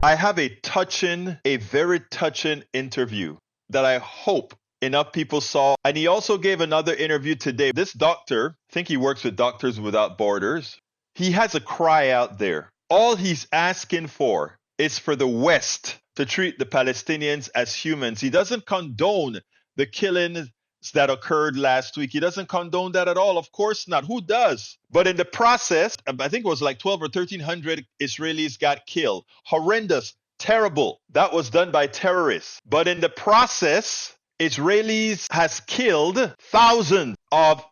I have a very touching interview that I hope enough people saw. And he also gave another interview today. This doctor, I think he works with Doctors Without Borders. He has a cry out there. All he's asking for is for the West to treat the Palestinians as humans. He doesn't condone the killings that occurred last week. He doesn't condone that at all. Of course not. Who does? But in the process, I think it was like 12 or 1300 Israelis got killed. Horrendous, terrible. That was done by terrorists. But in the process, Israelis has killed thousands of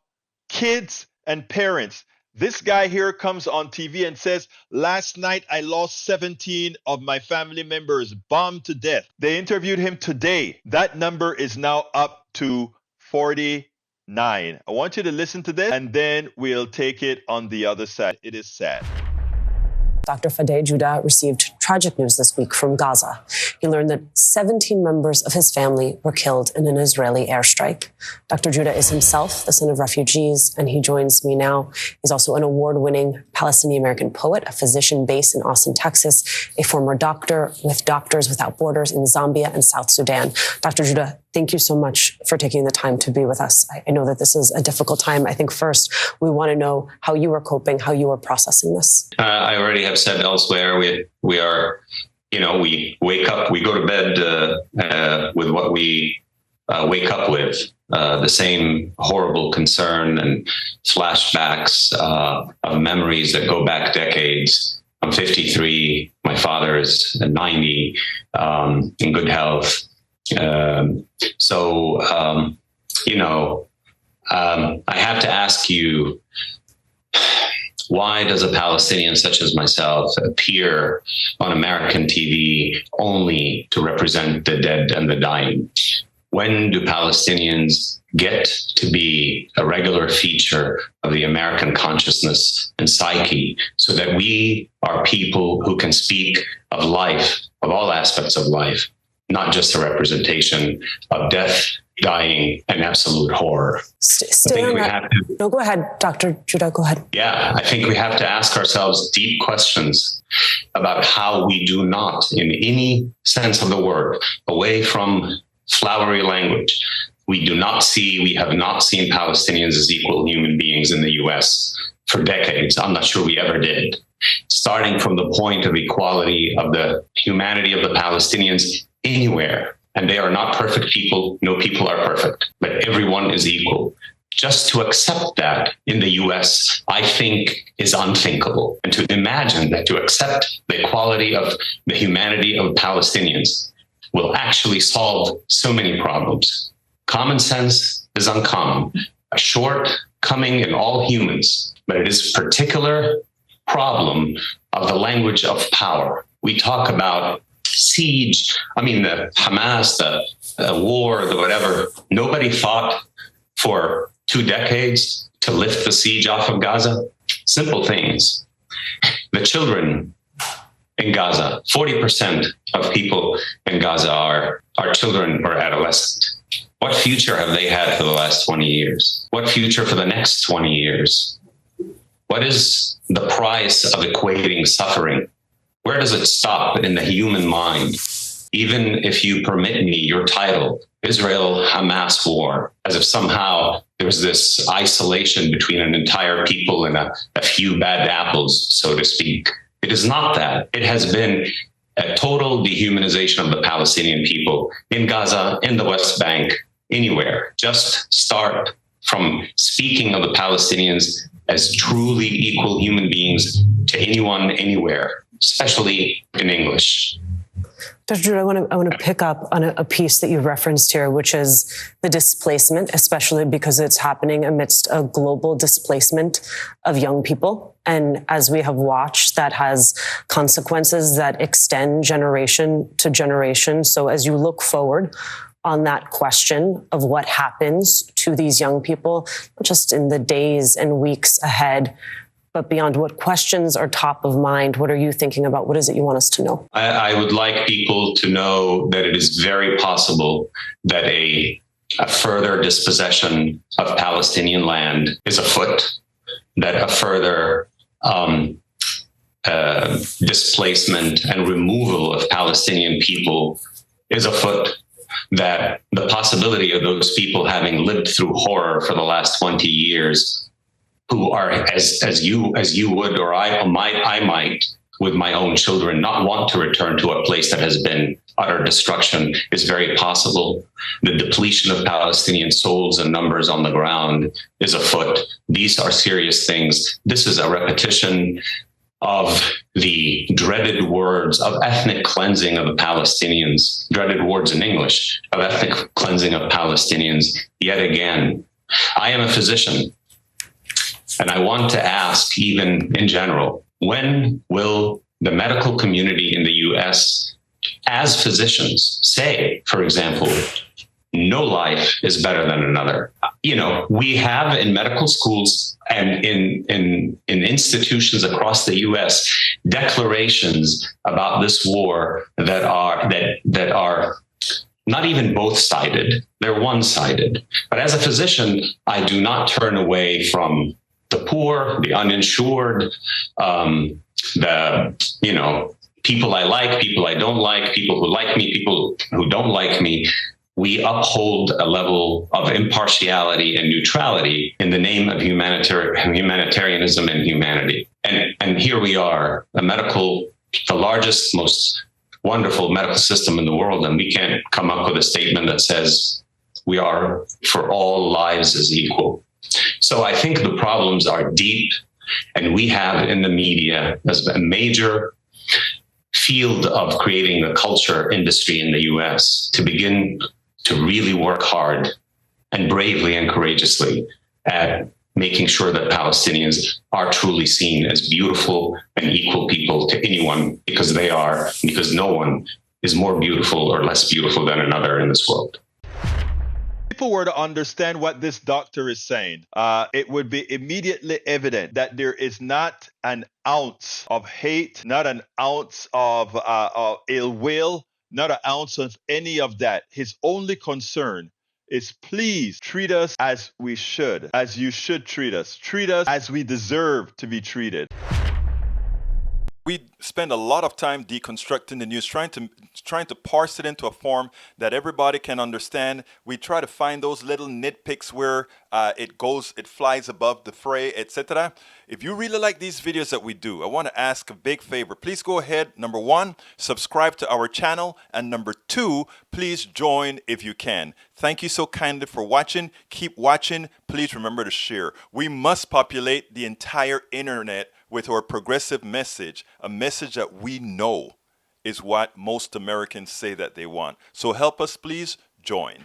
kids and parents. This guy here comes on TV and says, last night I lost 17 of my family members, bombed to death. They interviewed him today. That number is now up to 49. I want you to listen to this and then we'll take it on the other side. It is sad. Dr. Fady Joudah received tragic news this week from Gaza. He learned that 17 members of his family were killed in an Israeli airstrike. Dr. Joudah is himself the son of refugees, and he joins me now. He's also an award-winning Palestinian-American poet, a physician based in Austin, Texas, a former doctor with Doctors Without Borders in Zambia and South Sudan. Dr. Joudah, thank you so much for taking the time to be with us. I know that this is a difficult time. I think first we want to know how you are coping, how you are processing this. I already have said elsewhere, we are, we wake up, we go to bed with what we wake up with, the same horrible concern and flashbacks of memories that go back decades. I'm 53, my father is 90, in good health. I have to ask you, why does a Palestinian such as myself appear on American TV only to represent the dead and the dying? When do Palestinians get to be a regular feature of the American consciousness and psyche so that we are people who can speak of life, of all aspects of life, not just a representation of death, dying, and absolute horror? No, go ahead, Dr. Joudah, go ahead. Yeah, I think we have to ask ourselves deep questions about how we do not, in any sense of the word, away from flowery language, we have not seen Palestinians as equal human beings in the US for decades. I'm not sure we ever did. Starting from the point of equality of the humanity of the Palestinians anywhere. And they are not perfect people. No people are perfect, but everyone is equal. Just to accept that in the US, I think is unthinkable. And to imagine that to accept the equality of the humanity of Palestinians will actually solve so many problems. Common sense is uncommon, a shortcoming in all humans, but it is a particular problem of the language of power. We talk about siege, the Hamas, the war, the whatever. Nobody fought for 2 decades to lift the siege off of Gaza. Simple things. The children in Gaza, 40% of people in Gaza are children or adolescents. What future have they had for the last 20 years? What future for the next 20 years? What is the price of equating suffering? Where does it stop in the human mind? Even if you permit me your title, Israel-Hamas war, as if somehow there's this isolation between an entire people and a few bad apples, so to speak. It is not that. It has been a total dehumanization of the Palestinian people in Gaza, in the West Bank, anywhere. Just start from speaking of the Palestinians as truly equal human beings to anyone, anywhere, especially in English. Dr. Joudah, I want to pick up on a piece that you referenced here, which is the displacement, especially because it's happening amidst a global displacement of young people. And as we have watched, that has consequences that extend generation to generation. So as you look forward on that question of what happens to these young people, not just in the days and weeks ahead, but beyond, what questions are top of mind? What are you thinking about? What is it you want us to know? I would like people to know that it is very possible that a further dispossession of Palestinian land is afoot, that a further displacement and removal of Palestinian people is afoot, that the possibility of those people having lived through horror for the last 20 years, who are, as you would, or I might, with my own children, not want to return to a place that has been utter destruction, is very possible. The depletion of Palestinian souls and numbers on the ground is afoot. These are serious things. This is a repetition of the dreaded words of ethnic cleansing of the Palestinians, dreaded words in English, of ethnic cleansing of Palestinians yet again. I am a physician, and I want to ask, even in general, when will the medical community in the US, as physicians, say, for example, no life is better than another? You know, we have in medical schools and in institutions across the US declarations about this war that are not even both-sided, they're one-sided. But as a physician, I do not turn away from the poor, the uninsured, people I like, people I don't like, people who like me, people who don't like me. We uphold a level of impartiality and neutrality in the name of humanitarianism and humanity. And here we are, the largest, most wonderful medical system in the world, and we can't come up with a statement that says we are for all lives as equal. So I think the problems are deep, and we have in the media as a major field of creating a culture industry in the US to begin to really work hard and bravely and courageously at making sure that Palestinians are truly seen as beautiful and equal people to anyone, because they are, because no one is more beautiful or less beautiful than another in this world. People were to understand what this doctor is saying, it would be immediately evident that there is not an ounce of hate, not an ounce of ill will, not an ounce of any of that. His only concern is, please treat us as we should, as you should treat us. Treat us as we deserve to be treated. We spend a lot of time deconstructing the news, trying to parse it into a form that everybody can understand. We try to find those little nitpicks where it flies above the fray, etc. If you really like these videos that we do, I want to ask a big favor. Please go ahead, number one, subscribe to our channel, and number two, please join if you can. Thank you so kindly for watching. Keep watching. Please remember to share. We must populate the entire internet with our progressive message, a message that we know is what most Americans say that they want. So help us, please join.